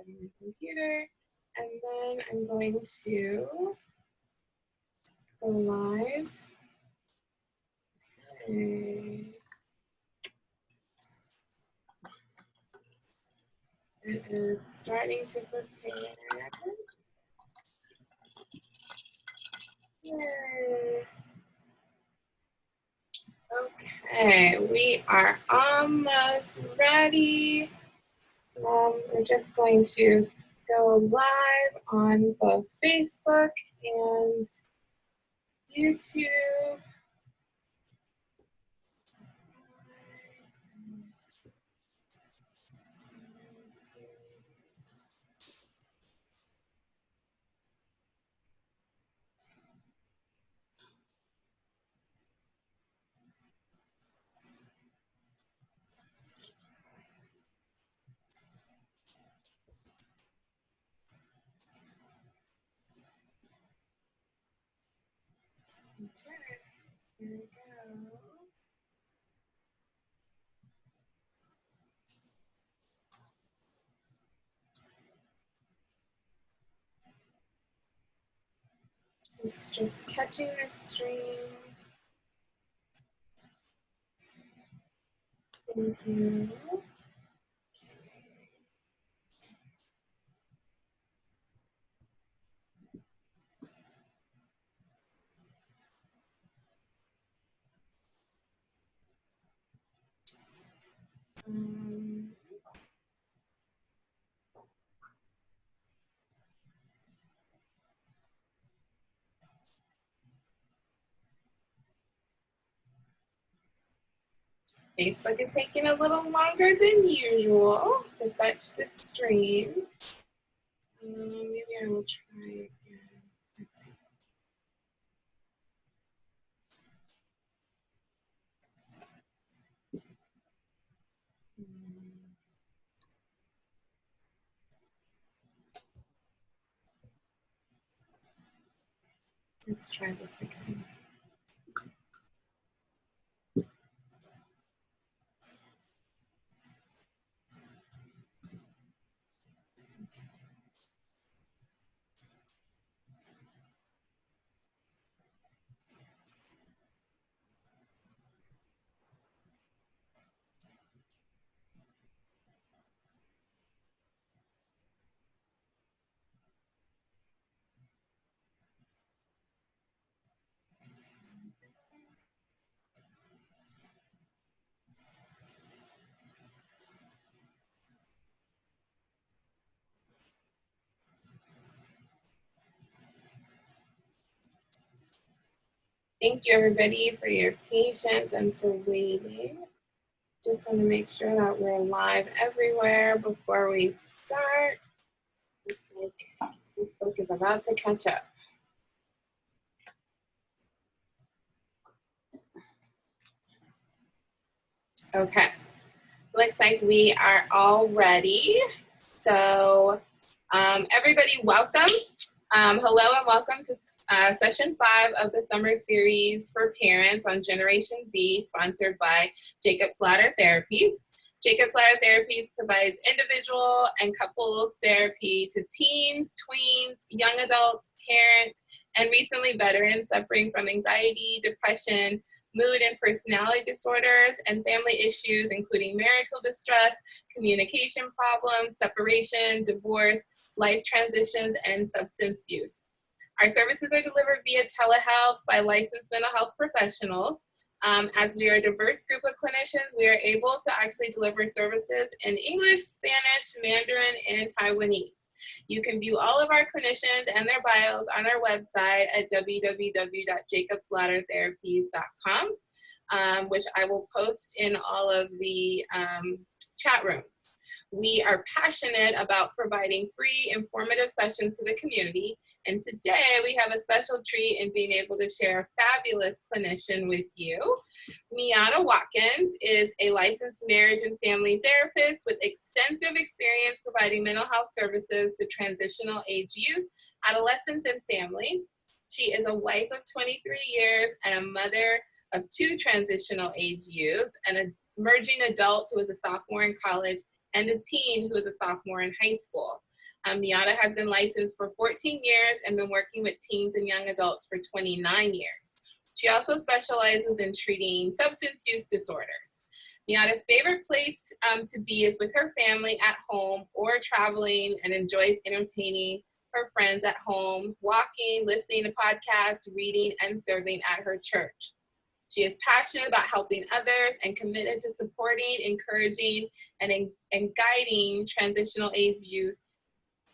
on my computer, and then I'm going to go live. Okay. It is starting to prepare. Yay. Okay, we are almost ready. We're just going to go live on both Facebook and YouTube. Okay, here we go. It's just catching the stream. Thank you. Facebook is taking a little longer than usual to fetch the stream. Maybe I will try again. Let's see. Let's try this again. Thank you, everybody, for your patience and for waiting. Just want to make sure that we're live everywhere before we start. Facebook is about to catch up. Okay, looks like we are all ready. So everybody, welcome. Hello and welcome to session 5 of the summer series for parents on Generation Z, sponsored by Jacob's Ladder Therapies. Jacob's Ladder Therapies provides individual and couples therapy to teens, tweens, young adults, parents, and recently veterans suffering from anxiety, depression, mood and personality disorders, and family issues, including marital distress, communication problems, separation, divorce, life transitions, and substance use. Our services are delivered via telehealth by licensed mental health professionals. As we are a diverse group of clinicians, we are able to actually deliver services in English, Spanish, Mandarin, and Taiwanese. You can view all of our clinicians and their bios on our website at www.jacobsladdertherapies.com, which I will post in all of the chat rooms. We are passionate about providing free, informative sessions to the community, and today we have a special treat in being able to share a fabulous clinician with you. Miatta Watkins is a licensed marriage and family therapist with extensive experience providing mental health services to transitional age youth, adolescents, and families. She is a wife of 23 years and a mother of 2 transitional age youth, and an emerging adult who is a sophomore in college, and a teen who is a sophomore in high school. Miata has been licensed for 14 years and been working with teens and young adults for 29 years. She also specializes in treating substance use disorders. Miata's favorite place to be is with her family at home or traveling, and enjoys entertaining her friends at home, walking, listening to podcasts, reading, and serving at her church. She is passionate about helping others and committed to supporting, encouraging, and guiding transitional age youth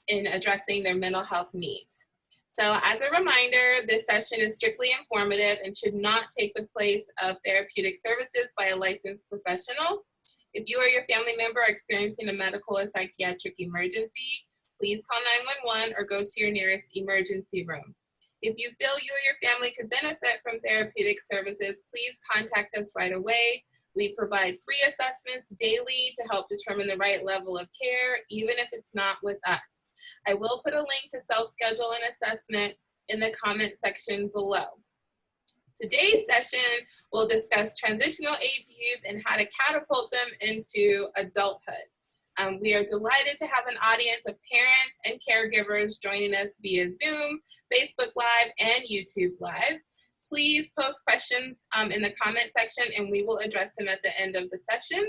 in addressing their mental health needs. So as a reminder, this session is strictly informative and should not take the place of therapeutic services by a licensed professional. If you or your family member are experiencing a medical or psychiatric emergency, please call 911 or go to your nearest emergency room. If you feel you or your family could benefit from therapeutic services, please contact us right away. We provide free assessments daily to help determine the right level of care, even if it's not with us. I will put a link to self-schedule an assessment in the comment section below. Today's session will discuss transitional age youth and how to catapult them into adulthood. We are delighted to have an audience of parents and caregivers joining us via Zoom, Facebook Live, and YouTube Live. Please post questions in the comment section and we will address them at the end of the session.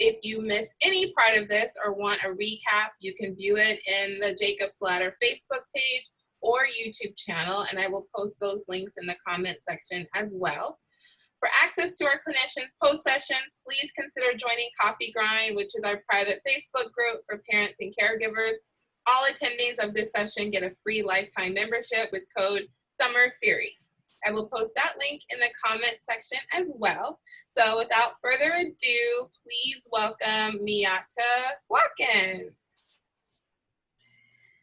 If you miss any part of this or want a recap, you can view it in the Jacob's Ladder Facebook page or YouTube channel, and I will post those links in the comment section as well. For access to our clinicians post-session, please consider joining Coffee Grind, which is our private Facebook group for parents and caregivers. All attendees of this session get a free lifetime membership with code SUMMERSERIES. I will post that link in the comment section as well. So without further ado, please welcome Miatta Watkins.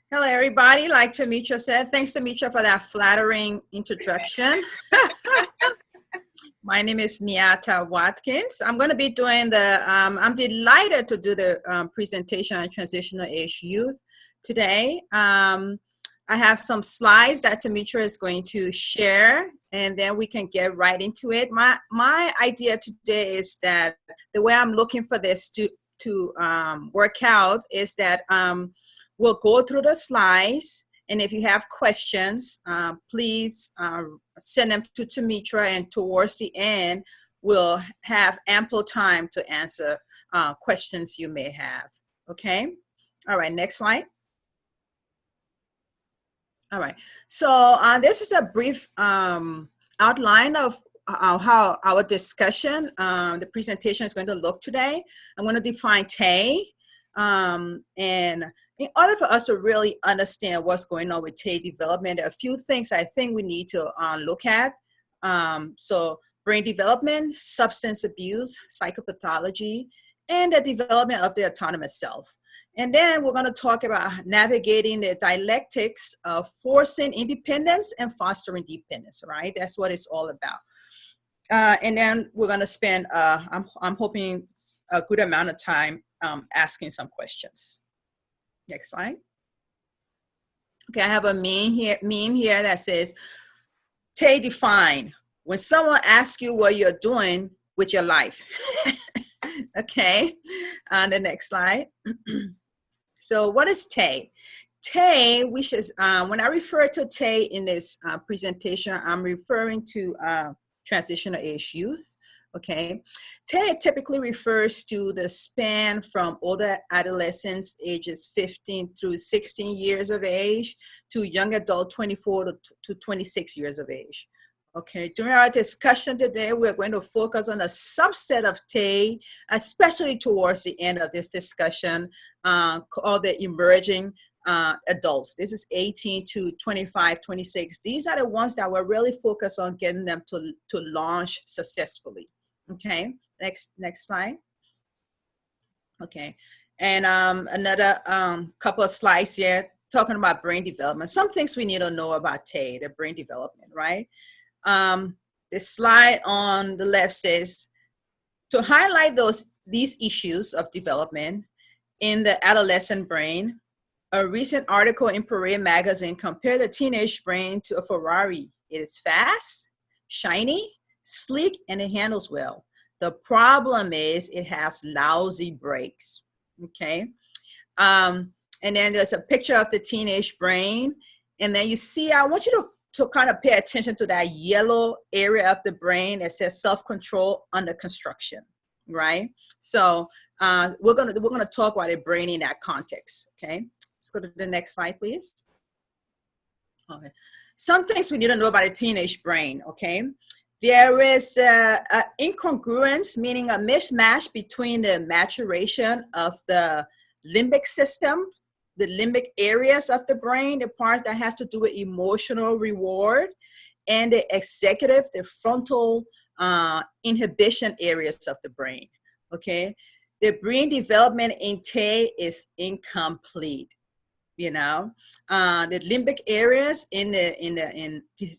Hello, everybody. Like Tamitra said, thanks, Tamitra, for that flattering introduction. My name is Miatta Watkins. I'm going to be doing I'm delighted to do the presentation on transitional age youth today. I have some slides that Tamitra is going to share, and then we can get right into it. My idea today is that the way I'm looking for this to work out is that we'll go through the slides, and if you have questions, please send them to Tamitra, and towards the end, we'll have ample time to answer questions you may have, okay? All right, next slide. All right, so this is a brief outline of how our discussion, the presentation is going to look today. I'm going to define Tay, and in order for us to really understand what's going on with Tay development, there are a few things I think we need to look at. So brain development, substance abuse, psychopathology, and the development of the autonomous self. And then we're going to talk about navigating the dialectics of forcing independence and fostering dependence, right? That's what it's all about. And then we're going to spend, I'm hoping, a good amount of time asking some questions. Next slide. Okay, I have a meme here that says, Tay define, when someone asks you what you're doing with your life. Okay, on the next slide. So what is Tay? Tay, which is, when I refer to Tay in this presentation, I'm referring to transitional age youth, okay? Tay typically refers to the span from older adolescents, ages 15 through 16 years of age, to young adult 24 to 26 years of age. Okay, during our discussion today, we're going to focus on a subset of Tay, especially towards the end of this discussion, called the emerging adults. This is 18 to 25, 26. These are the ones that we're really focused on getting them to launch successfully. Okay, next slide. Okay, and another couple of slides here talking about brain development. Some things we need to know about Tay, the brain development, right? The slide on the left says, to highlight these issues of development in the adolescent brain, a recent article in Parade magazine compared the teenage brain to a Ferrari. It is fast, shiny, sleek, and it handles well. The problem is it has lousy brakes, okay? And then there's a picture of the teenage brain. And then you see, I want you to kind of pay attention to that yellow area of the brain that says self-control under construction, right? So we're gonna talk about the brain in that context, okay? Let's go to the next slide, please. Okay. Some things we need to know about a teenage brain, okay? There is an incongruence, meaning a mismatch between the maturation of the limbic system, the limbic areas of the brain, the part that has to do with emotional reward, and the executive, the frontal inhibition areas of the brain, okay? The brain development in Tay is incomplete. The limbic areas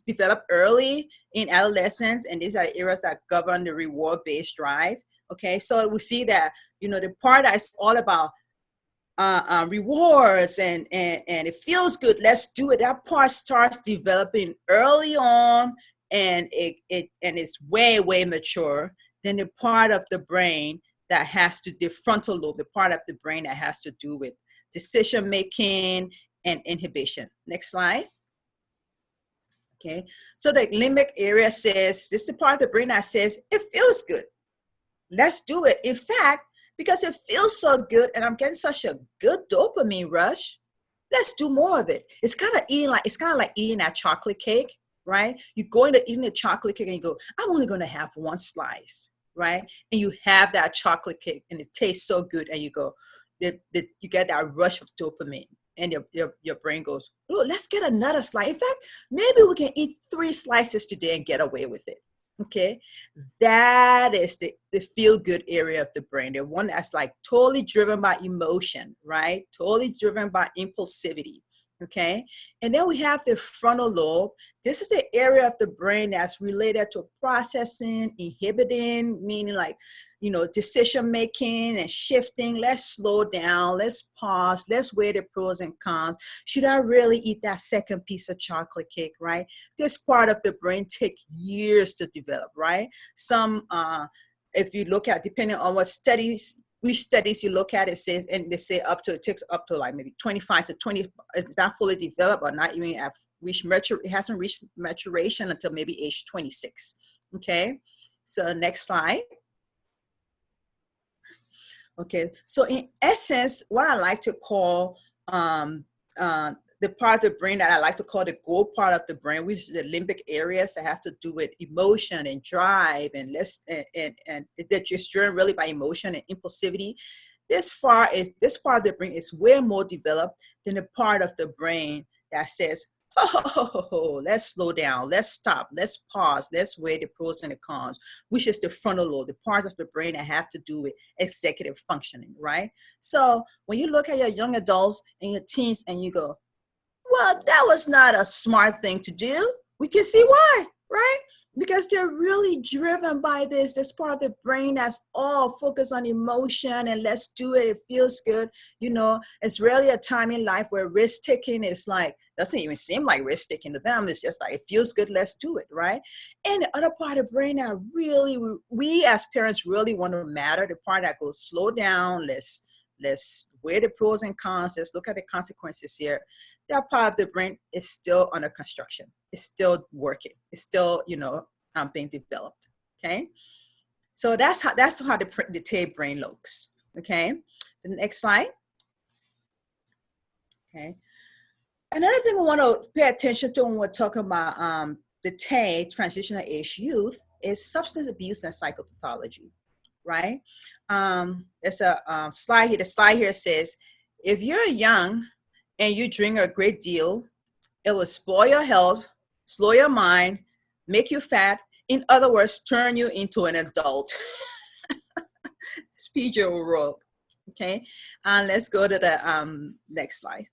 develop early in adolescence, and these are areas that govern the reward-based drive. Okay, so we see that the part that's all about rewards and it feels good, let's do it. That part starts developing early on, and it's way mature than the part of the brain that has to the frontal lobe, the part of the brain that has to do with decision making and inhibition. Next slide. Okay, so the limbic area says, this is the part of the brain that says, it feels good, let's do it. In fact, because it feels so good and I'm getting such a good dopamine rush, let's do more of it. It's kind of like eating that chocolate cake, right? You go into eating the chocolate cake and you go, I'm only going to have one slice, right? And you have that chocolate cake and it tastes so good, and you go, you get that rush of dopamine, and your brain goes, oh, let's get another slice. In fact, maybe we can eat 3 slices today and get away with it. Okay, that is the feel-good area of the brain, the one that's like totally driven by emotion, right? Totally driven by impulsivity. Okay, and then we have the frontal lobe. This is the area of the brain that's related to processing, inhibiting, meaning like, decision making and shifting. Let's slow down, let's pause, let's weigh the pros and cons. Should I really eat that second piece of chocolate cake, right? This part of the brain takes years to develop, right? Some, if you look at, depending on which studies you look at, it says, and they say it takes up to like maybe 25 to 20, it's not fully developed or not even at it hasn't reached maturation until maybe age 26. Okay, so next slide. Okay, so in essence, what I like to call the part of the brain that I like to call the gold part of the brain, which is the limbic areas that have to do with emotion and drive and that just driven really by emotion and impulsivity. This part of the brain is way more developed than the part of the brain that says, oh, let's slow down, let's stop, let's pause, let's weigh the pros and the cons, which is the frontal lobe, the part of the brain that have to do with executive functioning, right? So when you look at your young adults and your teens and you go, well, that was not a smart thing to do, we can see why, right? Because they're really driven by this part of the brain that's all focused on emotion and let's do it, it feels good. It's really a time in life where risk taking is like, doesn't even seem like risk taking to them. It's just like, it feels good, let's do it, right? And the other part of the brain that really, we as parents really want to matter, the part that goes, slow down, let's weigh the pros and cons, let's look at the consequences here. That part of the brain is still under construction. It's still working. It's still, being developed. Okay. So that's how the Tay brain looks. Okay. The next slide. Okay. Another thing we want to pay attention to when we're talking about the Tay, transitional age youth, is substance abuse and psychopathology. Right. There's a slide here. The slide here says, if you're young and you drink a great deal, it will spoil your health, slow your mind, make you fat. In other words, turn you into an adult. Speed your world. Okay, and let's go to the next slide.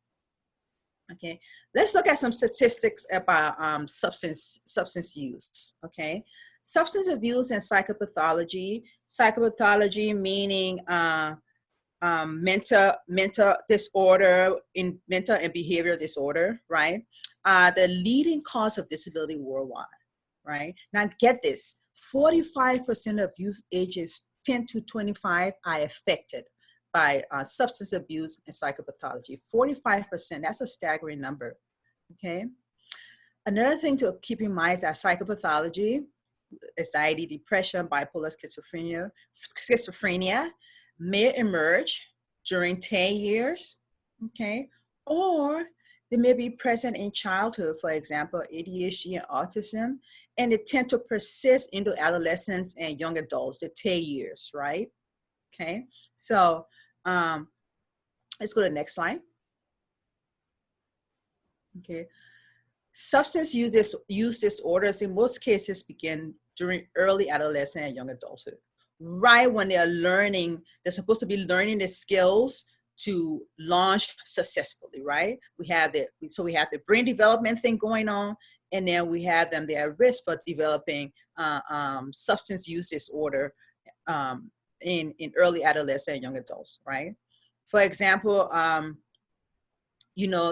Okay, let's look at some statistics about substance use. Okay, substance abuse and psychopathology. Psychopathology meaning mental disorder, in mental and behavioral disorder, right? The leading cause of disability worldwide, right? Now get this, 45% of youth ages 10 to 25 are affected by substance abuse and psychopathology. 45%, that's a staggering number, okay? Another thing to keep in mind is that psychopathology, anxiety, depression, bipolar schizophrenia may emerge during teen years, okay? Or they may be present in childhood, for example, ADHD and autism, and they tend to persist into adolescence and young adults, the teen years, right? Okay, so let's go to the next slide. Okay, substance use disorders in most cases begin during early adolescence and young adulthood, right when they're learning, they're supposed to be learning the skills to launch successfully, right? We have the brain development thing going on, and then we have them, they're at risk for developing substance use disorder in early adolescent and young adults, right? For example,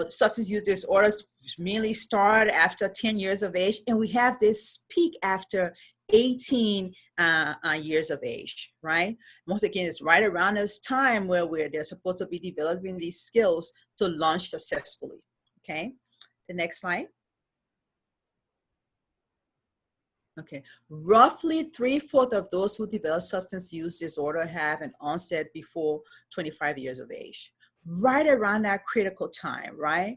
substance use disorders mainly start after 10 years of age, and we have this peak after 18 years of age, right? Once again, it's right around this time where they're supposed to be developing these skills to launch successfully, okay? The next slide. Okay, roughly 3/4 of those who develop substance use disorder have an onset before 25 years of age, right around that critical time, right?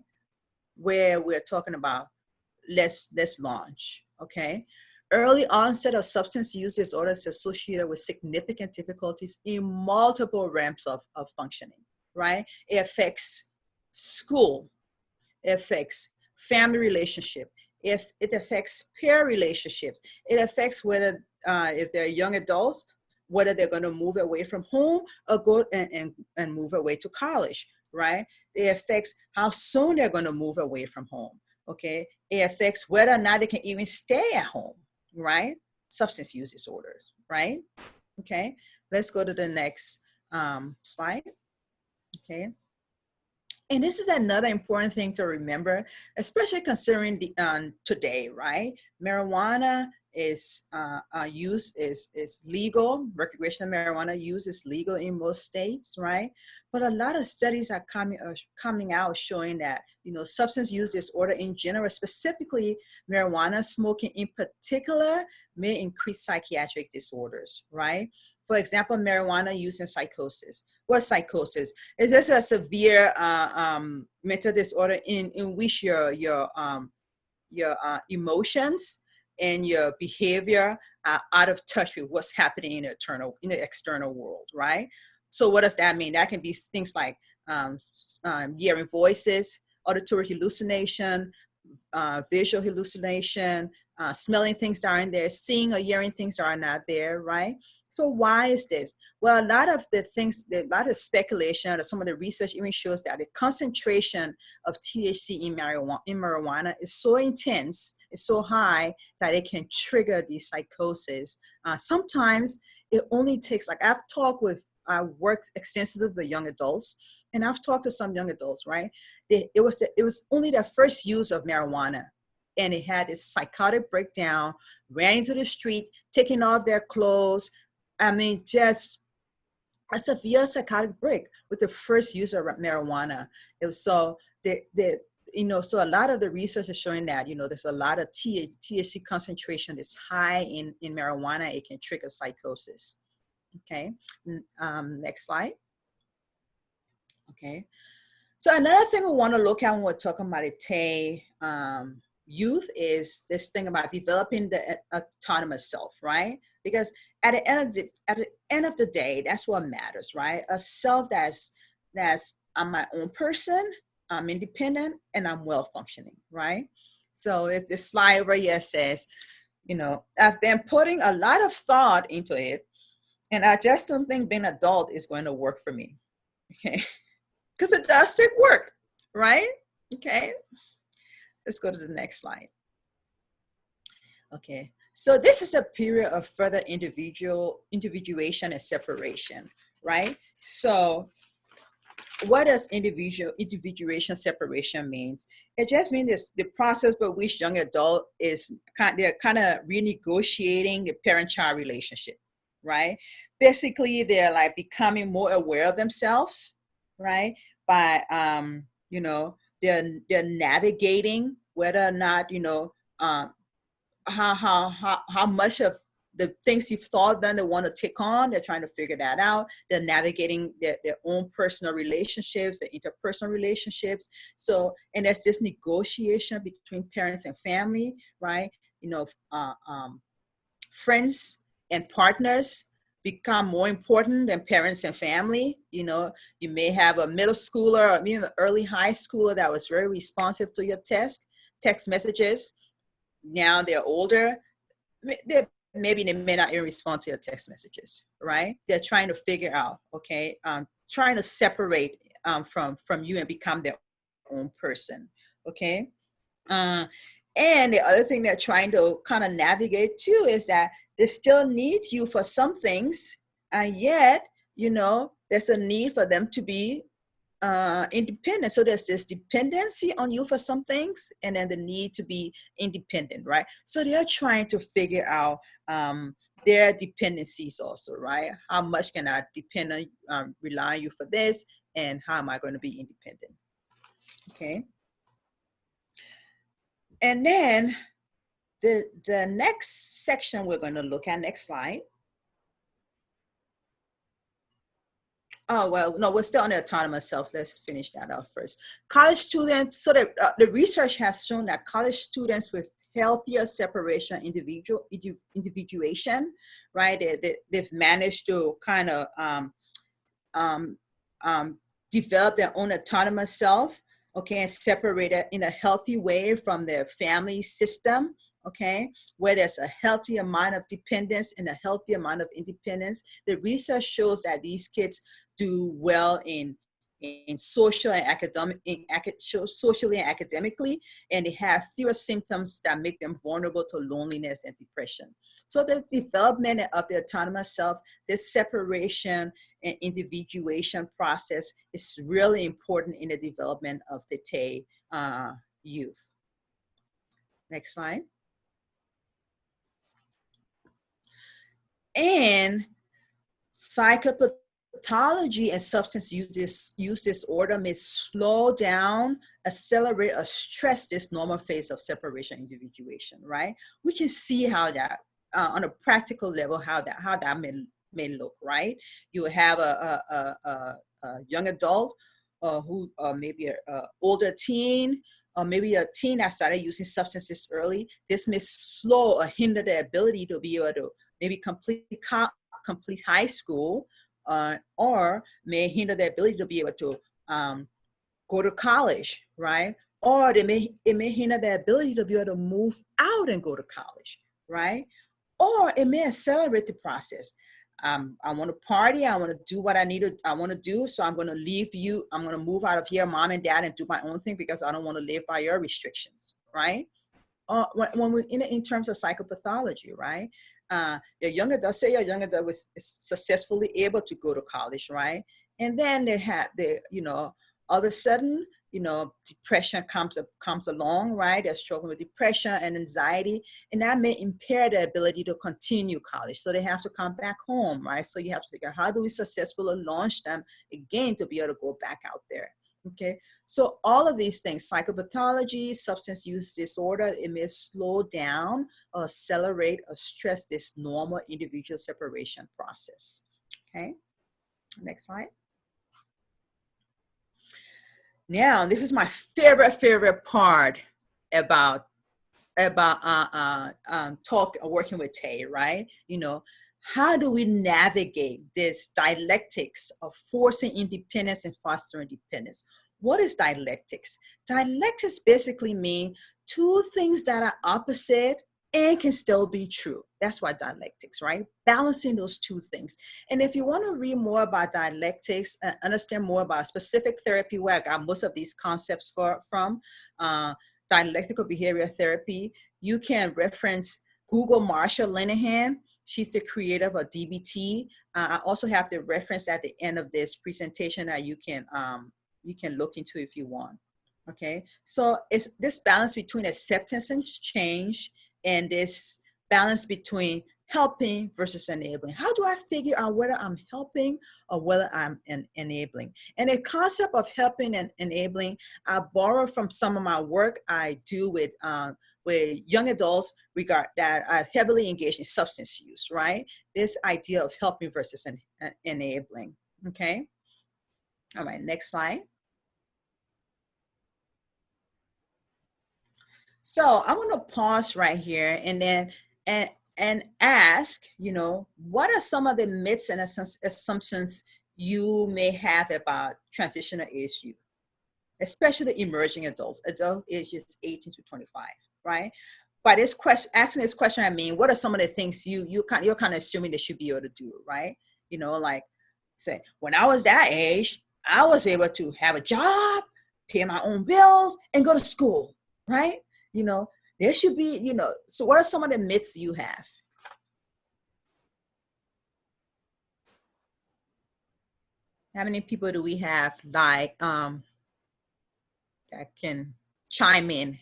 Where we're talking about let's launch, okay? Early onset of substance use disorder is associated with significant difficulties in multiple realms of functioning, right? It affects school, it affects family relationship, if it affects peer relationships, it affects whether if they're young adults, whether they're going to move away from home or go and move away to college, right? It affects how soon they're going to move away from home, okay? It affects whether or not they can even stay at home, right? Substance use disorders, right? Okay, let's go to the next slide, okay? And this is another important thing to remember, especially considering the today, right? Marijuana is use is legal. Recreational marijuana use is legal in most states, right? But a lot of studies are coming out showing that substance use disorder in general, specifically marijuana smoking in particular, may increase psychiatric disorders, right? For example, marijuana use in psychosis. What's psychosis? Is this a severe mental disorder in which your emotions and your behavior are out of touch with what's happening in the external world, right? So what does that mean? That can be things like hearing voices, auditory hallucination, visual hallucination, smelling things that aren't there, seeing or hearing things that are not there, right? So why is this? Well, a lot of speculation or some of the research even shows that the concentration of THC in marijuana is so intense, it's so high that it can trigger these psychosis. Sometimes it only takes, like I worked extensively with young adults, and I've talked to some young adults, right? It was only their first use of marijuana, and it had this psychotic breakdown, ran into the street, taking off their clothes. I mean, just a severe psychotic break with the first use of marijuana. It was so so a lot of the research is showing that, there's a lot of THC concentration that's high in marijuana. It can trigger psychosis. Okay, next slide. Okay, so another thing we want to look at when we're talking about the Tay youth is this thing about developing the autonomous self, right? Because at the end of the day, that's what matters, right? A self that's I'm my own person, I'm independent, and I'm well functioning, right? So if this slide over here says, I've been putting a lot of thought into it, and I just don't think being an adult is going to work for me, okay? Because it does take work, right? Okay, let's go to the next slide. Okay, so this is a period of further individuation and separation, right? So what does individuation separation means? It just means the process by which young adult they're kind of renegotiating the parent-child relationship, right? Basically, they're like becoming more aware of themselves, right? By they're navigating whether or not how much of the things you've thought then they want to take on. They're trying to figure that out. They're navigating their own personal relationships, their interpersonal relationships. So, and there's this negotiation between parents and family, right? Friends and partners become more important than parents and family. You may have a middle schooler or even an early high schooler that was very responsive to your text messages. Now they're older. Maybe they may not even respond to your text messages, right? They're trying to figure out, okay, trying to separate from you and become their own person, okay? And the other thing they're trying to kind of navigate too is that they still need you for some things, and yet, there's a need for them to be independent. So there's this dependency on you for some things, and then the need to be independent, right? So they're trying to figure out their dependencies also, right? How much can I depend on, rely on you for this, and how am I going to be independent? Okay. And then the next section we're going to look at, next slide. Oh, well, no, we're still on the autonomous self. Let's finish that off first. College students, so the research has shown that college students with healthier separation, individuation, right? They've managed to kind of develop their own autonomous self, okay, and separate it in a healthy way from their family system, okay, where there's a healthy amount of dependence and a healthy amount of independence. The research shows that these kids do well in social and socially and academically, and they have fewer symptoms that make them vulnerable to loneliness and depression. So the development of the autonomous self, this separation and individuation process is really important in the development of the Tay youth. Next slide. And psychopathology and substance use disorder may slow down, accelerate, or stress this normal phase of separation individuation, right? We can see how that, on a practical level, how that may look, right? You have a young adult who maybe an older teen, or maybe a teen that started using substances early. This may slow or hinder their ability to be able to maybe complete high school, or may hinder their ability to be able to go to college, right? Or it may hinder their ability to be able to move out and go to college, right? Or it may accelerate the process. I want to party. I want to do what I want to do. So I'm going to leave you. I'm going to move out of here, mom and dad, and do my own thing because I don't want to live by your restrictions, right? When we're in terms of psychopathology, right? Your young adult, say your young adult was successfully able to go to college, right? And then all of a sudden, depression comes along, right? They're struggling with depression and anxiety, and that may impair their ability to continue college. So they have to come back home, right? So you have to figure out, how do we successfully launch them again to be able to go back out there? Okay, so all of these things, psychopathology, substance use disorder, it may slow down or accelerate or stress this normal individual separation process. Okay, next slide. Now, this is my favorite part about working with Tay, right? How do we navigate this dialectics of forcing independence and fostering dependence? What is dialectics? Dialectics basically mean two things that are opposite and can still be true. That's why dialectics, right? Balancing those two things. And if you want to read more about dialectics and understand more about specific therapy, where I got most of these concepts from, dialectical behavior therapy, you can reference Google Marsha Linehan. She's the creator of DBT. I also have the reference at the end of this presentation that you can look into if you want. Okay, so it's this balance between acceptance and change, and this balance between helping versus enabling. How do I figure out whether I'm helping or whether I'm enabling? And the concept of helping and enabling, I borrow from some of my work I do with young adults that are heavily engaged in substance use, right? This idea of helping versus enabling, okay? All right, next slide. So I want to pause right here and then and ask, what are some of the myths and assumptions you may have about transitional age youth, especially emerging adults, adult ages 18 to 25, right? By this question, asking this question, I mean, what are some of the things you're kind of assuming they should be able to do, right? Like say, when I was that age, I was able to have a job, pay my own bills, and go to school, right? There should be, so what are some of the myths you have? How many people do we have that can chime in?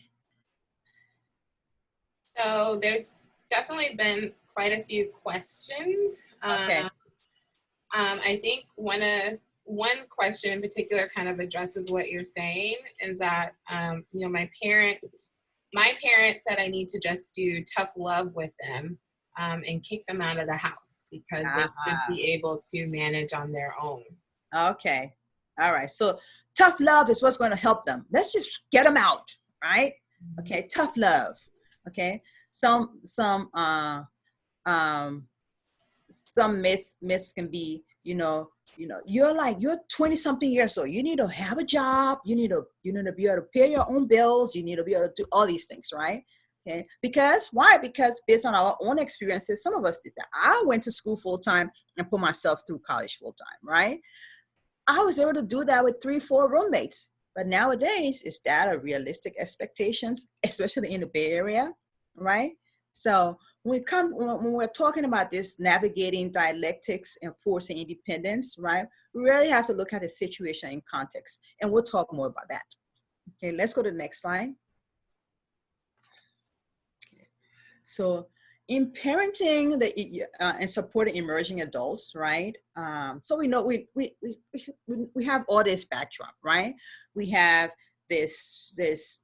So there's definitely been quite a few questions. Okay. I think one question in particular kind of addresses what you're saying, is that my parents said I need to just do tough love with them and kick them out of the house because they should be able to manage on their own. Okay. All right. So tough love is what's going to help them. Let's just get them out, right? Okay. Tough love. Okay. Some myths can be, you're 20 something years old. You need to have a job. You need to be able to pay your own bills. You need to be able to do all these things, right? Okay. Why? Because based on our own experiences, some of us did that. I went to school full time and put myself through college full time, right? I was able to do that with 3-4 roommates. But nowadays, is that a realistic expectations, especially in the Bay Area, right? So when we're talking about this navigating dialectics and forcing independence, right? We really have to look at the situation in context, and we'll talk more about that. Okay, let's go to the next slide. Okay. So in parenting and supporting emerging adults, right? So we know we have all this backdrop, right? We have this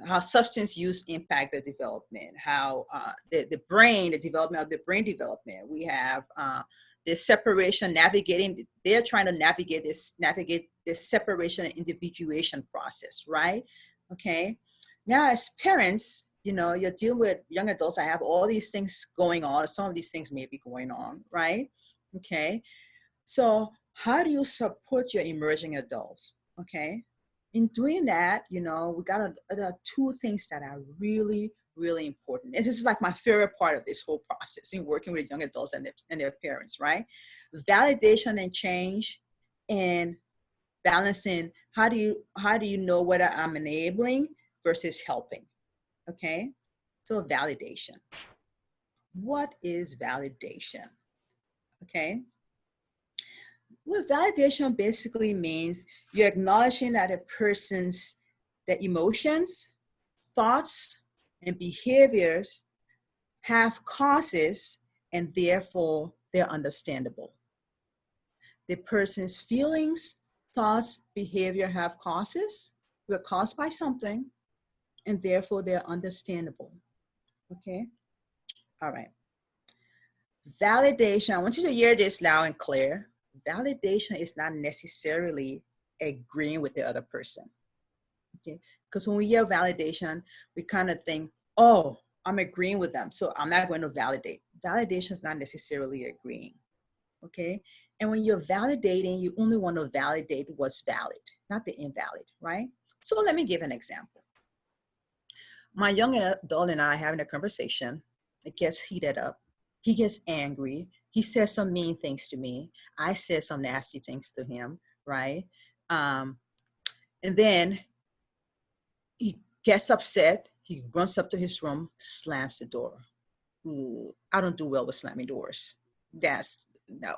how substance use impact the development, how the development of the brain development. We have this separation, they're trying to navigate this separation and individuation process, right? Okay. Now, as parents, you're dealing with young adults that have all these things going on. Some of these things may be going on, right? Okay. So how do you support your emerging adults? Okay. In doing that, we got two things that are really, really important. And this is like my favorite part of this whole process in working with young adults and their parents, right? Validation and change, and balancing. How do you know whether I'm enabling versus helping? Okay. So validation. What is validation? Okay. Well, validation basically means you're acknowledging that that emotions, thoughts, and behaviors have causes, and therefore they're understandable. The person's feelings, thoughts, behavior have causes, were caused by something, and therefore they're understandable. Okay? All right. Validation, I want you to hear this loud and clear. Validation is not necessarily agreeing with the other person. Okay? Because when we hear validation, we kind of think, oh, I'm agreeing with them, so I'm not going to validate. Validation is not necessarily agreeing. Okay? And when you're validating, you only want to validate what's valid, not the invalid, right? So let me give an example. My young adult and I are having a conversation. It gets heated up. He gets angry. He says some mean things to me. I said some nasty things to him, right? And then he gets upset. He runs up to his room, slams the door. Ooh, I don't do well with slamming doors. That's no,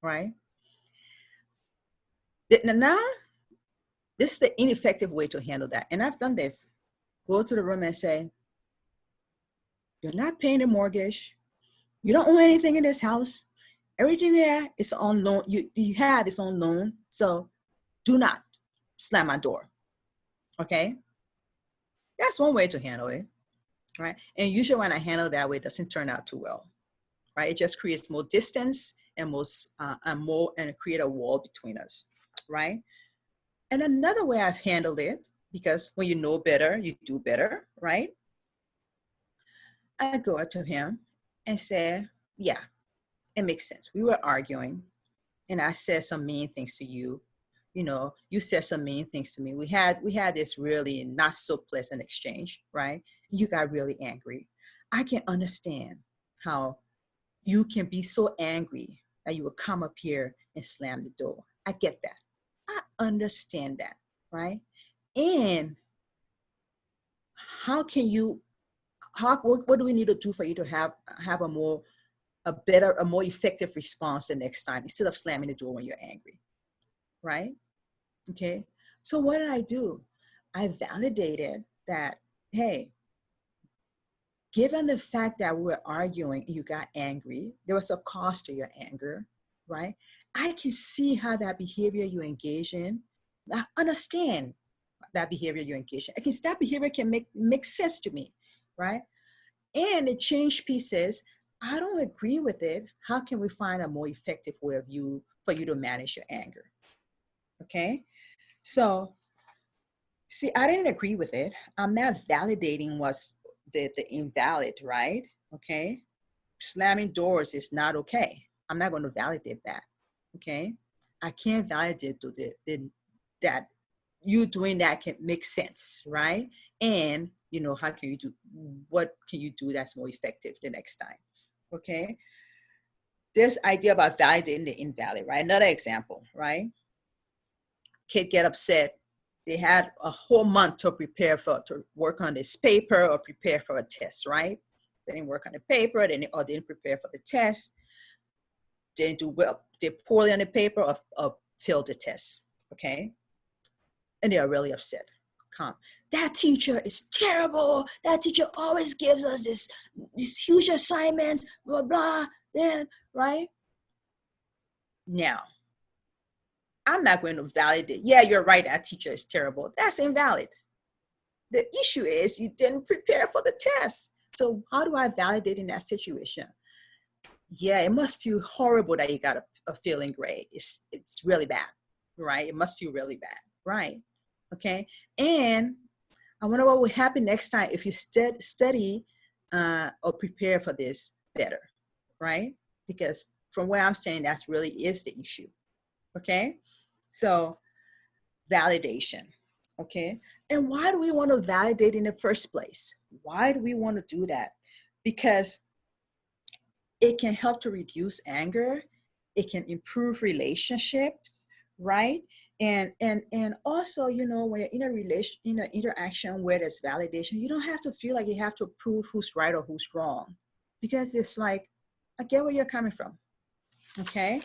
right? Now, this is the ineffective way to handle that. And I've done this. Go to the room and say, You're not paying the mortgage. You don't own anything in this house. Everything there is on loan. You have is on loan. So do not slam my door. Okay? That's one way to handle it, right? And usually when I handle that way, it doesn't turn out too well, right? It just creates more distance and and create a wall between us, right? And another way I've handled it, because when you know better, you do better, right? I go up to him and say, yeah, it makes sense. We were arguing and I said some mean things to you. You know, you said some mean things to me. We had this really not so pleasant exchange, right? You got really angry. I can understand how you can be so angry that you will come up here and slam the door. I get that. I understand that, right? And how can you, what do we need to do for you to have a more effective response the next time instead of slamming the door when you're angry, right? Okay. So what did I do? I validated that, hey, given the fact that we were arguing and you got angry, there was a cost to your anger, right? I can see how that behavior you engage in, I understand that behavior you engage in. That behavior can make sense to me, right? And the change pieces, I don't agree with it. How can we find a more effective way for you to manage your anger? Okay. So, see, I didn't agree with it. I'm not validating what's the invalid, right? Okay. Slamming doors is not okay. I'm not going to validate that. Okay. I can't validate that you doing that can make sense, right? And, you know, what can you do that's more effective the next time? Okay. This idea about validating the invalid, right? Another example, right? Kid get upset. They had a whole month to work on this paper or prepare for a test, right? They didn't work on the paper, or didn't prepare for the test. They didn't do well, did poorly on the paper or failed the test, okay? And they are really upset. That teacher is terrible. That teacher always gives us these huge assignments, blah, blah, then, right? Now, I'm not going to validate, yeah, you're right, that teacher is terrible. That's invalid. The issue is you didn't prepare for the test. So how do I validate in that situation? Yeah, it must feel horrible that you got a failing grade. It's really bad, right? It must feel really bad, right? Okay. And I wonder what will happen next time if you study or prepare for this better, right? Because from where I'm saying, that's really is the issue. Okay. So validation. Okay. And why do we want to validate in the first place? Why do we want to do that? Because it can help to reduce anger. It can improve relationships, right? And also, you know, when you're in an interaction where there's validation, you don't have to feel like you have to prove who's right or who's wrong, because it's like, I get where you're coming from. Okay.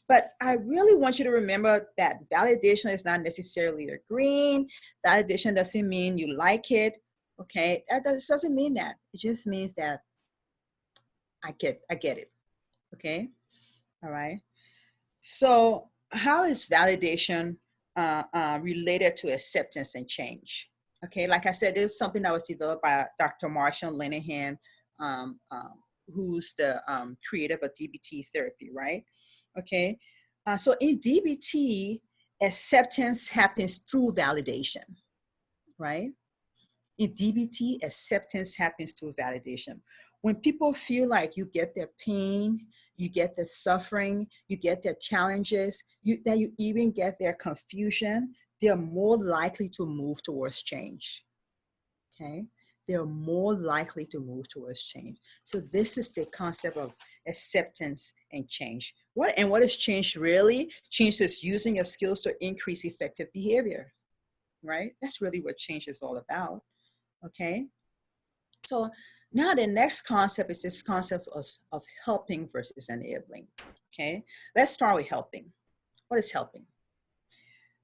But I really want you to remember that validation is not necessarily agreeing. Validation doesn't mean you like it. Okay. That doesn't mean that. It just means that I get it. Okay. All right. So how is validation related to acceptance and change? Okay. Like I said, this is something that was developed by Dr. Marshall Linehan, who's the creator of DBT therapy, right? Okay. So in DBT, acceptance happens through validation, right? In DBT, acceptance happens through validation. When people feel like you get their pain, you get their suffering, you get their challenges, that you even get their confusion, they're more likely to move towards change. Okay? They're more likely to move towards change. So this is the concept of acceptance and change. What is change really? Change is using your skills to increase effective behavior, right? That's really what change is all about. Okay, so now the next concept is this concept of helping versus enabling. Okay, let's start with helping. What is helping?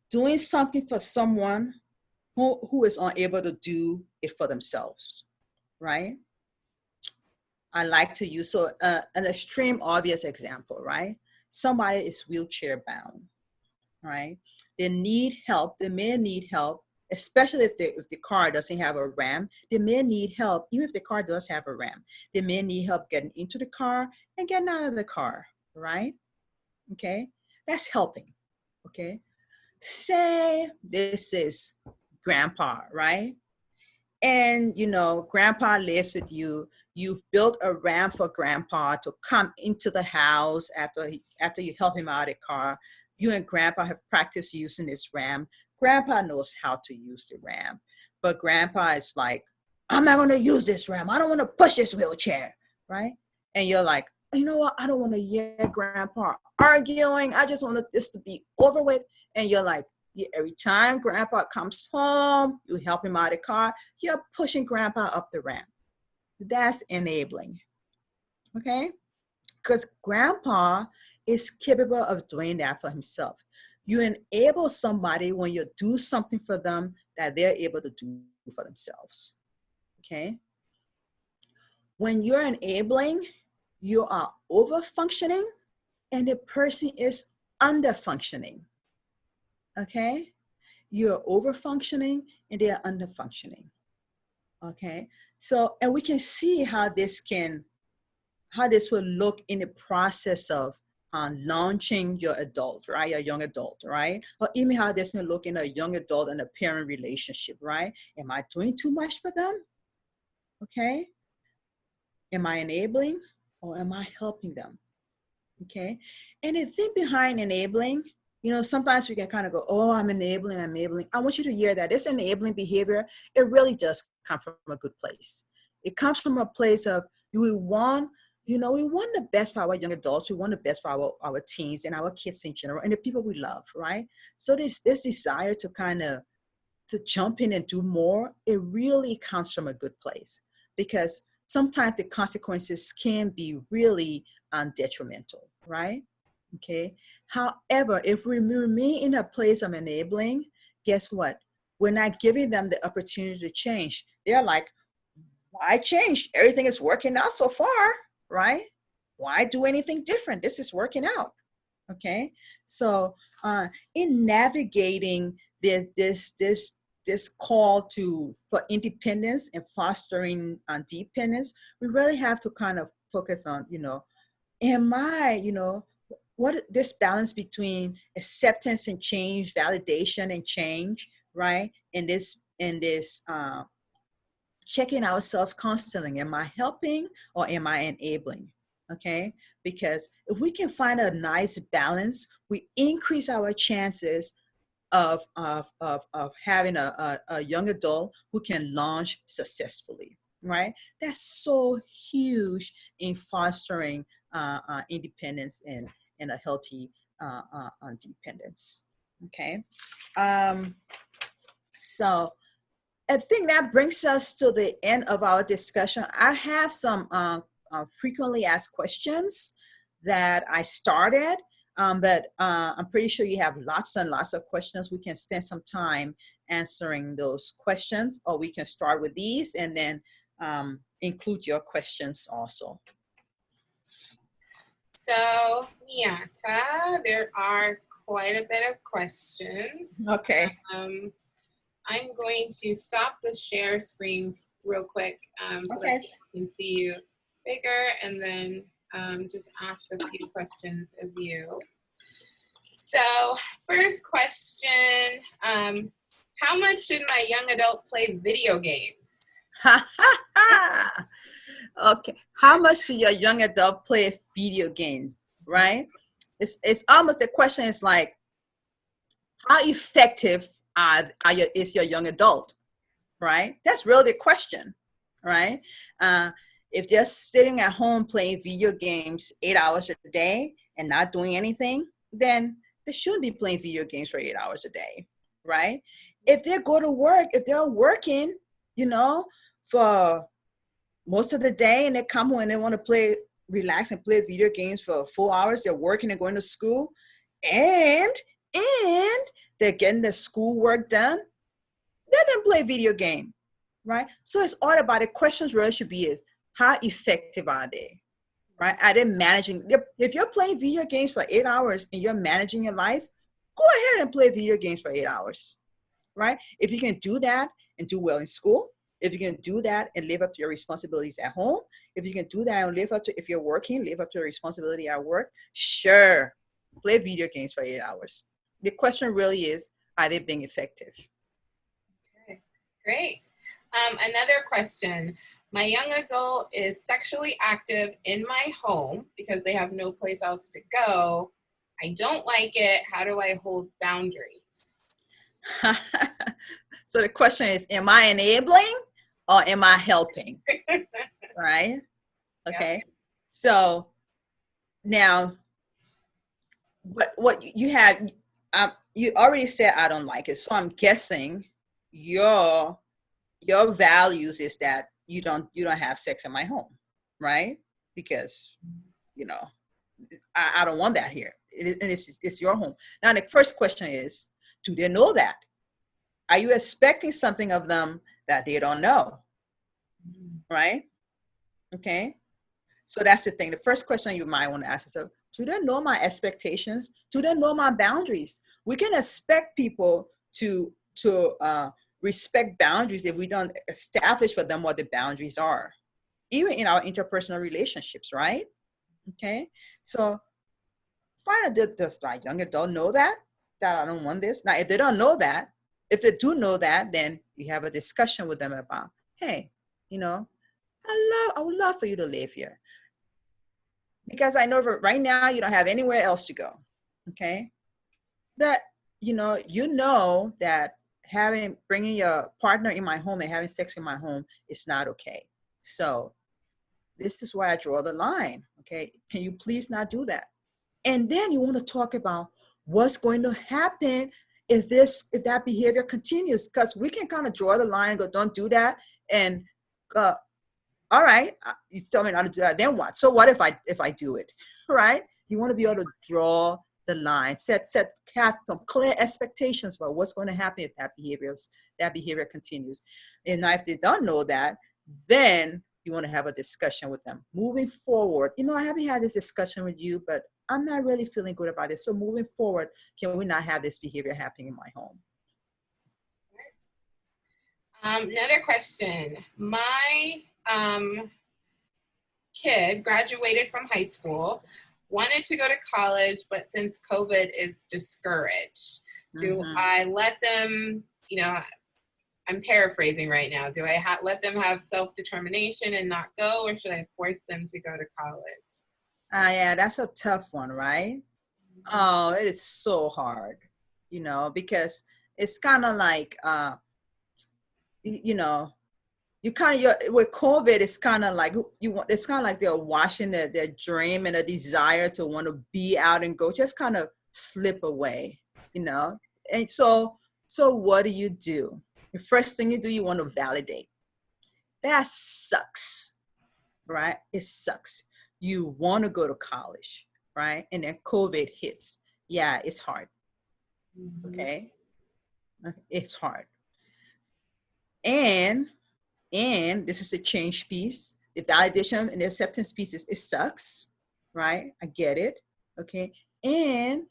Doing something for someone who is unable to do it for themselves, right? I like to use, so an extreme obvious example, right? Somebody is wheelchair bound, right? They need help. They may need help, especially if the car doesn't have a ramp. They may need help, even if the car does have a ramp. They may need help getting into the car and getting out of the car, right? Okay, that's helping. Okay, say this is grandpa, right? And you know, grandpa lives with you. You've built a ramp for grandpa to come into the house after you help him out of the car. You and grandpa have practiced using this ramp. Grandpa knows how to use the ramp, but grandpa is like, I'm not going to use this ramp. I don't want to push this wheelchair, right? And you're like, you know what? I don't want to hear grandpa arguing. I just want this to be over with. And you're like, every time grandpa comes home, you help him out of the car, you're pushing grandpa up the ramp. That's enabling, okay? Because grandpa is capable of doing that for himself. You enable somebody when you do something for them that they're able to do for themselves, okay? When you're enabling, you are over functioning and the person is under functioning, okay? You're over functioning and they are under functioning, okay? So, and we can see how this will look in the process of launching your adult, right? Your young adult, right? Or even how this may look in a young adult and a parent relationship, right? Am I doing too much for them? Okay. Am I enabling or am I helping them? Okay. And the thing behind enabling, you know, sometimes we can kind of go, oh, I'm enabling. I want you to hear that this enabling behavior, it really does come from a good place. It comes from a place of we want the best for our young adults. We want the best for our teens and our kids in general and the people we love, right? So this desire to kind of to jump in and do more, it really comes from a good place because sometimes the consequences can be really detrimental, right? Okay. However, if we remain in a place of enabling, guess what? We're not giving them the opportunity to change. They're like, why change? Everything is working out so far, right? Why do anything different? This is working out. Okay. So in navigating this call for independence and fostering dependence, we really have to kind of focus on, what this balance between acceptance and change, validation and change, right? And this checking ourselves constantly. Am I helping or am I enabling? Okay, because if we can find a nice balance, we increase our chances of having a young adult who can launch successfully, right? That's so huge in fostering independence and a healthy dependence. Okay, so I think that brings us to the end of our discussion. I have some frequently asked questions that I started, but I'm pretty sure you have lots and lots of questions. We can spend some time answering those questions, or we can start with these and then include your questions also. So, Miatta, there are quite a bit of questions. Okay. I'm going to stop the share screen real quick so that I can see you bigger and then just ask a few questions of you. So first question, how much should my young adult play video games? Okay, how much should your young adult play video games, right? It's almost, the question is like, how effective is your young adult, right? That's really the question, right? If they're sitting at home playing video games 8 hours a day and not doing anything, then they shouldn't be playing video games for 8 hours a day, right? If they go to work, if they're working, for most of the day and they come home and they want to relax and play video games for 4 hours, they're working and going to school, and they're getting their schoolwork done, let them play video game, right? So it's all about the questions really should be is, how effective are they, right? Are they managing? If you're playing video games for 8 hours and you're managing your life, go ahead and play video games for 8 hours, right? If you can do that and do well in school, if you can do that and live up to your responsibilities at home, if you can do that and live up to, if you're working, live up to your responsibility at work, sure, play video games for 8 hours. The question really is, are they being effective? Okay, great. Another question. My young adult is sexually active in my home because they have no place else to go. I don't like it. How do I hold boundaries? So the question is, am I enabling or am I helping? Right? Okay. Yeah. So now, what you had, you already said I don't like it. So I'm guessing your values is that you don't have sex in my home, right? Because I don't want that here. It's your home. Now the first question is, do they know that? Are you expecting something of them that they don't know? Right? Okay. So that's the thing. The first question you might want to ask yourself, do they know my expectations? Do they know my boundaries? We can expect people to respect boundaries if we don't establish for them what the boundaries are, even in our interpersonal relationships, right? Okay. So find out, does my young adult know that I don't want this? Now, if they don't know that, if they do know that, then you have a discussion with them about, hey, I would love for you to live here, because I know right now you don't have anywhere else to go. Okay. That, you know that bringing your partner in my home and having sex in my home is not okay. So this is where I draw the line. Okay. Can you please not do that? And then you want to talk about what's going to happen if that behavior continues, because we can kind of draw the line and go, don't do that. And all right, you tell me not to do that, then what? So what if I do it, right? You want to be able to draw the line, have some clear expectations about what's going to happen if that behavior continues. And now if they don't know that, then you want to have a discussion with them. Moving forward, I haven't had this discussion with you, but I'm not really feeling good about it. So moving forward, can we not have this behavior happening in my home? Another question. My kid graduated from high school, wanted to go to college, but since COVID is discouraged, do I let them, I'm paraphrasing right now, do I let them have self-determination and not go, or should I force them to go to college? Yeah, that's a tough one, right? Oh, it is so hard, because it's kind of like, with COVID, it's kind of like it's kind of like they're watching their dream and a desire to want to be out and go, just kind of slip away, And so what do? The first thing you do, you want to validate. That sucks, right? It sucks. You want to go to college, right? And then COVID hits. Yeah, it's hard. Okay. It's hard. And this is the change piece, the validation and the acceptance pieces. It sucks, right? I get it. Okay. And,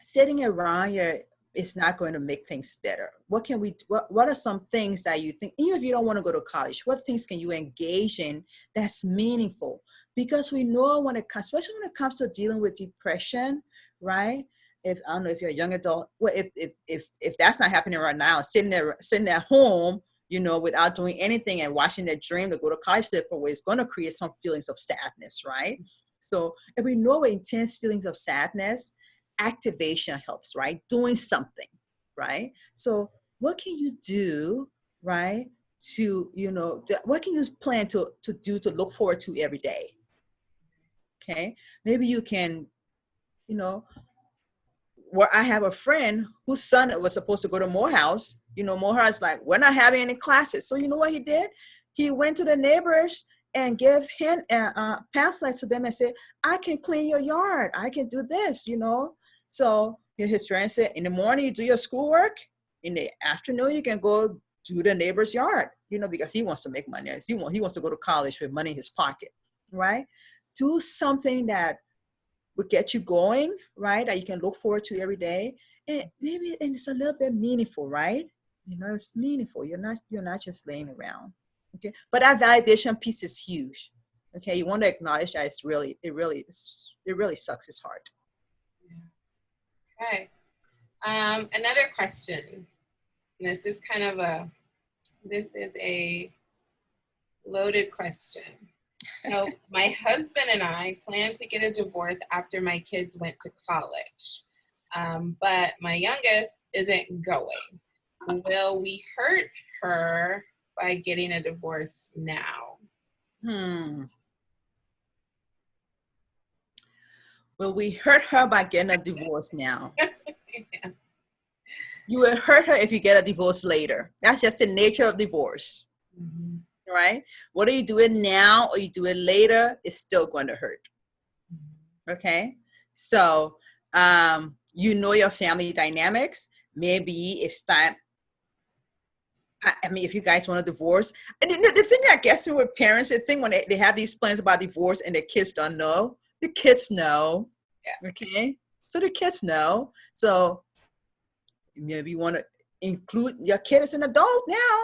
sitting around here is not going to make things better. What are some things that you think, even if you don't want to go to college, what things can you engage in that's meaningful? Because we know especially when it comes to dealing with depression, right? I don't know if you're a young adult, well, if that's not happening right now, sitting at home, without doing anything and watching their dream to go to college slip away is going to create some feelings of sadness, right? So if we know intense feelings of sadness, activation helps, right? Doing something, right? So what can you do, right? What can you plan to do to look forward to every day? Okay, maybe you can, where I have a friend whose son was supposed to go to Morehouse. Morehouse, like, we're not having any classes. So you know what he did? He went to the neighbors and gave him pamphlets to them and said, I can clean your yard. I can do this, So his parents said, in the morning, you do your schoolwork, In the afternoon, you can go to the neighbor's yard, because he wants to make money. He wants to go to college with money in his pocket, right? Do something that would get you going, right? That you can look forward to every day. And it's a little bit meaningful, right? It's meaningful. You're not just laying around. Okay. But that validation piece is huge. Okay. You want to acknowledge that it really sucks. It's hard. Okay. Another question. This is a loaded question. So my husband and I plan to get a divorce after my kids went to college. But my youngest isn't going. Will we hurt her by getting a divorce now? Will we hurt her by getting a divorce now? Yeah. You will hurt her if you get a divorce later. That's just the nature of divorce. Mm-hmm. Right? Whether you do it now or you do it later, it's still going to hurt. Okay? So, your family dynamics. Maybe it's time. I mean, if you guys want a divorce, and the thing that gets me with parents, the thing when they have these plans about divorce and the kids don't know, the kids know. Yeah. Okay? So the kids know. So maybe you want to include your kid as an adult now.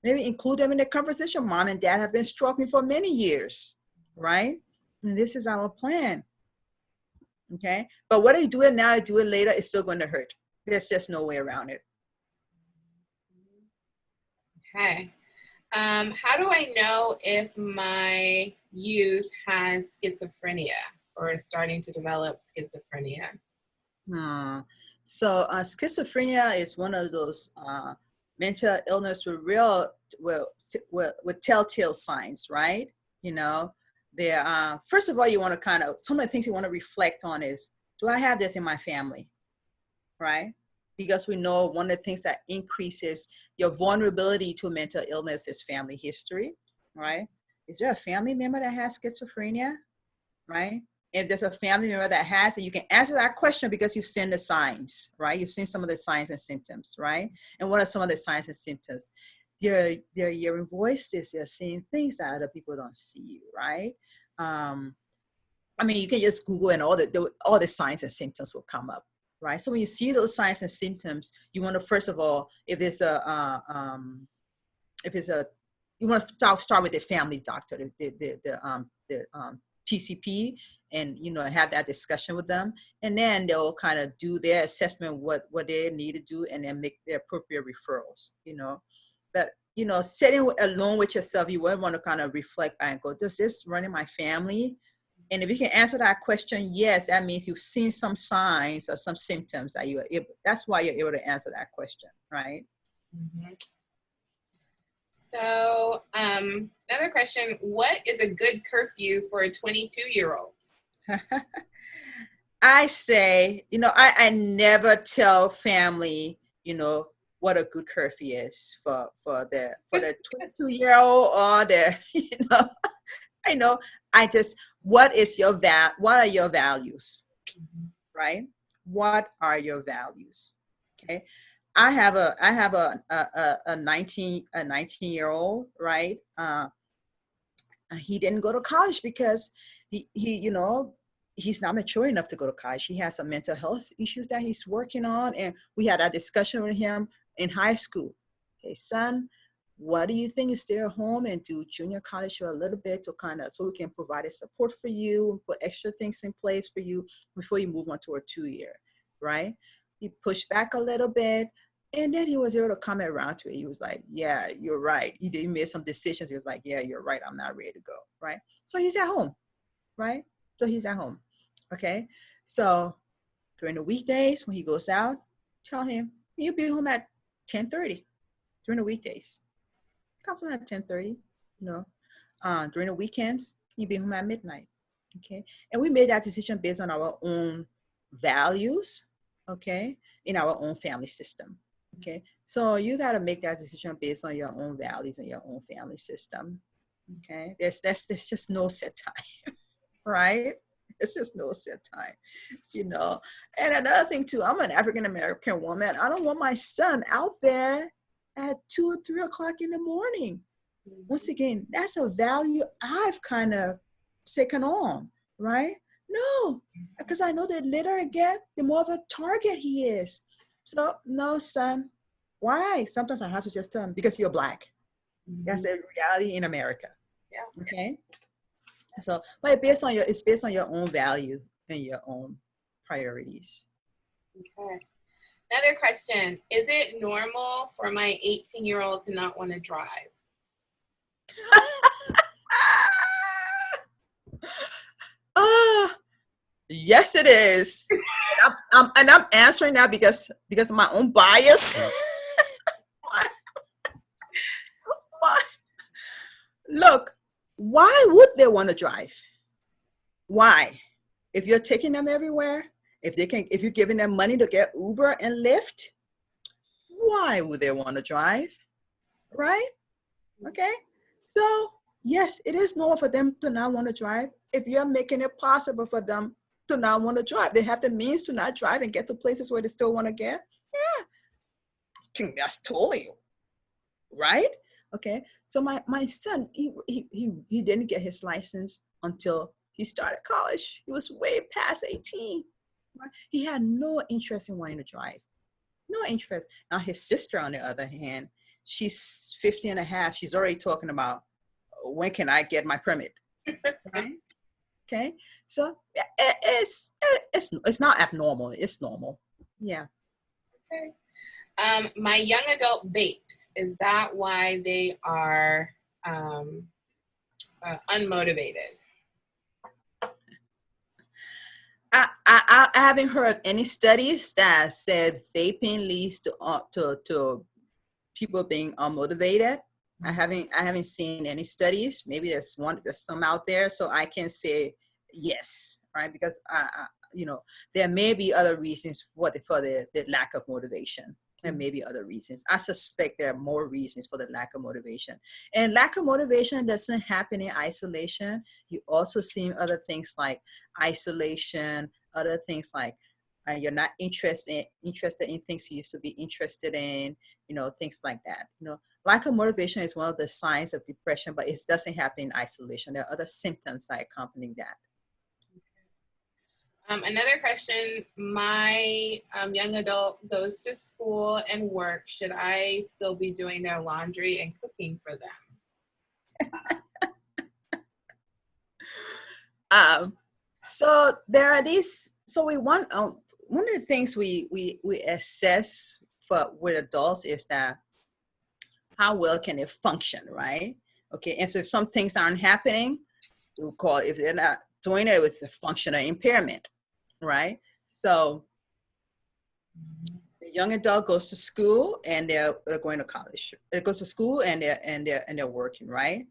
Maybe include them in the conversation. Mom and dad have been struggling for many years, right? And this is our plan. Okay? But whether you do it now or do it later, it's still going to hurt. There's just no way around it. Okay. How do I know if my youth has schizophrenia or is starting to develop schizophrenia? So schizophrenia is one of those mental illness with telltale signs, right? First of all, you want to some of the things you want to reflect on is, do I have this in my family, right? Because we know one of the things that increases your vulnerability to mental illness is family history, right? Is there a family member that has schizophrenia, right? If there's a family member that has it, you can answer that question because you've seen the signs, right? You've seen some of the signs and symptoms, right? And what are some of the signs and symptoms? They're hearing voices, they're seeing things that other people don't see, right? I mean, you can just Google and all the signs and symptoms will come up, right? So when you see those signs and symptoms, you want to, first of all, you want to start with the family doctor, the PCP, and have that discussion with them, and then they'll kind of do their assessment what they need to do, and then make the appropriate referrals. But sitting alone with yourself, you would want to kind of reflect back and go, does this run in my family? And if you can answer that question, yes, that means you've seen some signs or some symptoms that that's why you're able to answer that question, right? Mm-hmm. So another question, what is a good curfew for a 22-year-old? I say, I never tell family, what a good curfew is for the 22-year-old or the, I just, what are your values, right? What are your values? Okay. I have a 19-year-old, right? He didn't go to college because he's not mature enough to go to college. He has some mental health issues that he's working on. And we had a discussion with him in high school. Hey, son, what do you think? You stay at home and do junior college for a little bit so we can provide a support for you and put extra things in place for you before you move on to a 2-year, right? He pushed back a little bit. And then he was able to come around to it. He was like, yeah, you're right. He made some decisions. He was like, yeah, you're right. I'm not ready to go, right? So he's at home, right? So he's at home, okay? So during the weekdays when he goes out, tell him, you'll be home at 10:30 during the weekdays. He comes home at 10:30, during the weekends, you'll be home at midnight, okay? And we made that decision based on our own values, okay, in our own family system. Okay, so you got to make that decision based on your own values and your own family system. Okay, there's just no set time, right? It's just no set time, you know. And another thing too, I'm an African-American woman. I don't want my son out there at 2 or 3 o'clock in the morning. Once again, that's a value I've kind of taken on, right? No, because I know that later again, the more of a target he is. So no, son. Why? Sometimes I have to just tell him, because you're Black. That's a reality in America. Yeah. Okay. So, but it's based on your own value and your own priorities. Okay. Another question. Is it normal for my 18-year-old to not want to drive? Yes, it is. And I'm answering now because of my own bias. Why? Look, why would they want to drive? Why? If you're taking them everywhere, if you're giving them money to get Uber and Lyft, why would they want to drive? Right? Okay. So yes, it is normal for them to not want to drive. If you're making it possible for them to not want to drive, they have the means to not drive and get to places where they still want to get. Yeah, I think that's totally right. Okay. So my son, he didn't get his license until he started college. He was way past 18. Right? He had no interest in wanting to drive. No interest. Now his sister, on the other hand, she's 50 and a half. She's already talking about, when can I get my permit? Right? Okay. So it's not abnormal. It's normal. Yeah. Okay. My young adult vapes, is that why they are unmotivated? I haven't heard of any studies that said vaping leads to people being unmotivated. I haven't seen any studies. Maybe there's some out there, so I can say yes, right? Because there may be other reasons for the lack of motivation. There may be other reasons. I suspect there are more reasons for the lack of motivation. And lack of motivation doesn't happen in isolation. You also see other things like isolation, other things like you're not interested in things you used to be interested in, things like that. Lack of motivation is one of the signs of depression, but it doesn't happen in isolation. There are other symptoms that accompany that. Another question, my young adult goes to school and work. Should I still be doing their laundry and cooking for them? So there are these, so we want, one of the things we assess with adults is that how well can they function, right? Okay, and so if some things aren't happening, we'll call it, if they're not doing it, it's a functional impairment, right? So the young adult goes to school and they're going to college. It goes to school and they're working, right?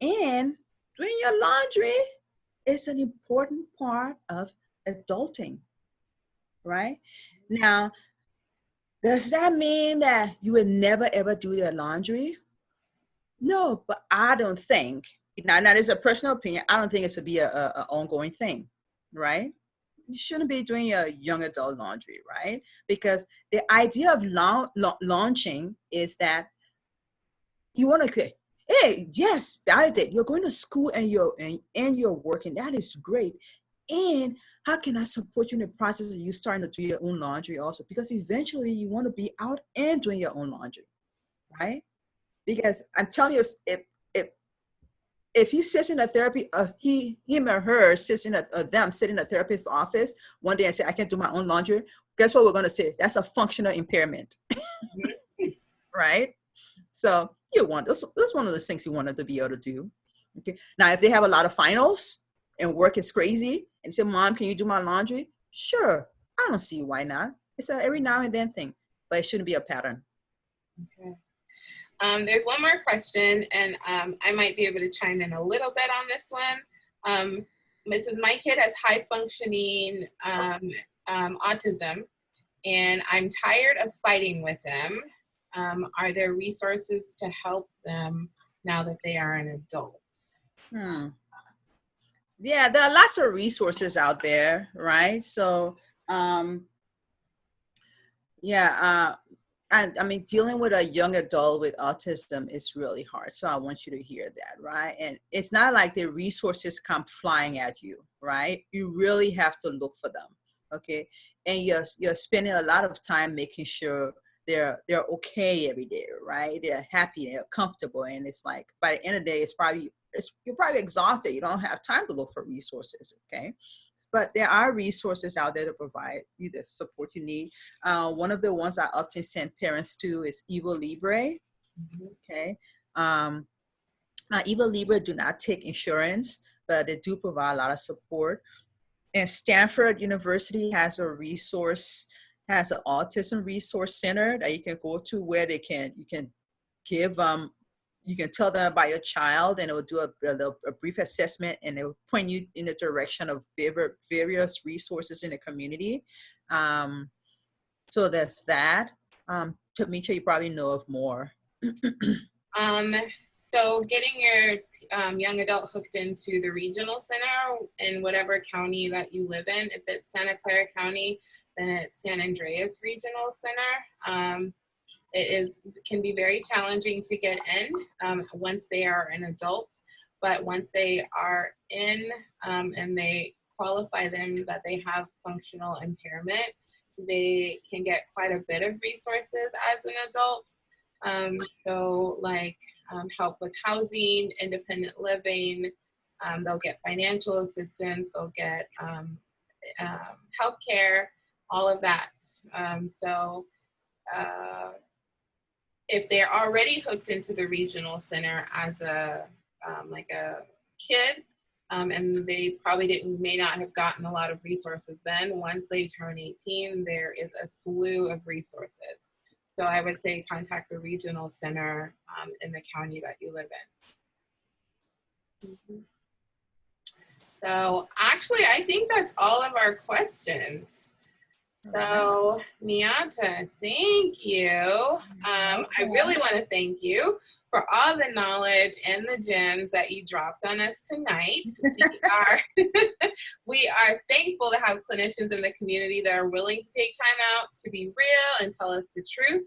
And doing your laundry is an important part of adulting, right? Now, does that mean that you would never ever do their laundry? No, but I don't think, now that is a personal opinion, I don't think it should be a ongoing thing, right? You shouldn't be doing your young adult laundry, right? Because the idea of launching is that you want to, hey, yes, validate. You're going to school and you're working. That is great. And how can I support you in the process of you starting to do your own laundry also? Because eventually you want to be out and doing your own laundry, right? Because I'm telling you, if he sits in a therapy, him or her sits in them sit in a therapist's office one day and say, I can't do my own laundry, guess what we're going to say? That's a functional impairment, right? So that's one of the things you wanted to be able to do. Okay. Now, if they have a lot of finals and work is crazy and say, Mom, can you do my laundry? Sure. I don't see why not. It's a every now and then thing, but it shouldn't be a pattern. Okay. There's one more question, and I might be able to chime in a little bit on this one. Mrs. My kid has high functioning autism, and I'm tired of fighting with them. Are there resources to help them now that they are an adult? Yeah, there are lots of resources out there, right? So, yeah, I mean, dealing with a young adult with autism is really hard. So I want you to hear that, right? And it's not like the resources come flying at you, right? You really have to look for them, okay? And you're spending a lot of time making sure they're okay every day, right? They're happy, they're comfortable, and it's like by the end of the day, you're probably exhausted. You don't have time to look for resources, okay? But there are resources out there to provide you the support you need. One of the ones I often send parents to is Evo Libre. Okay. Evo Libre do not take insurance, but they do provide a lot of support. And Stanford University has a resource, has an autism resource center that you can go to where you can give you can tell them about your child, and it will do a brief assessment, and it will point you in the direction of various resources in the community. So there's that. Tamisha, you probably know of more. So getting your young adult hooked into the regional center in whatever county that you live in. If it's Santa Clara County, then it's San Andreas Regional Center. Can be very challenging to get in once they are an adult, but once they are in and they qualify them that they have functional impairment, they can get quite a bit of resources as an adult. So like help with housing, independent living, they'll get financial assistance, they'll get healthcare, all of that. If they're already hooked into the regional center as a like a kid, and they probably may not have gotten a lot of resources then, once they turn 18, there is a slew of resources. So I would say contact the regional center in the county that you live in. Mm-hmm. So actually, I think that's all of our questions. So, Miatta, thank you. I really want to thank you for all the knowledge and the gems that you dropped on us tonight. We are thankful to have clinicians in the community that are willing to take time out to be real and tell us the truth.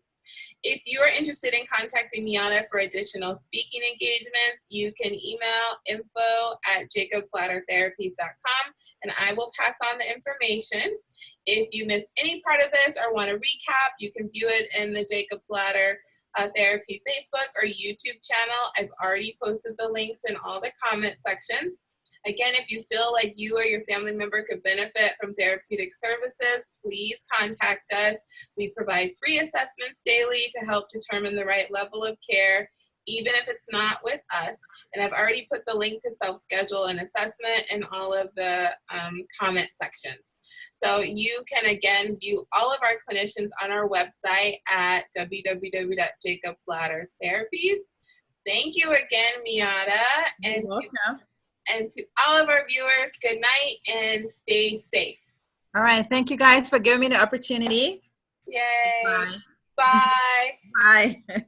If you are interested in contacting Miatta for additional speaking engagements, you can email info@jacobsladdertherapies.com and I will pass on the information. If you missed any part of this or want to recap, you can view it in the Jacob's Ladder Therapy Facebook or YouTube channel. I've already posted the links in all the comment sections. Again, if you feel like you or your family member could benefit from therapeutic services, please contact us. We provide free assessments daily to help determine the right level of care, even if it's not with us. And I've already put the link to self-schedule and assessment in all of the comment sections. So you can, again, view all of our clinicians on our website at www.jacobsladdertherapies. Thank you again, Miatta. And to all of our viewers, good night and stay safe. All right. Thank you guys for giving me the opportunity. Yay. Bye. Bye. Bye.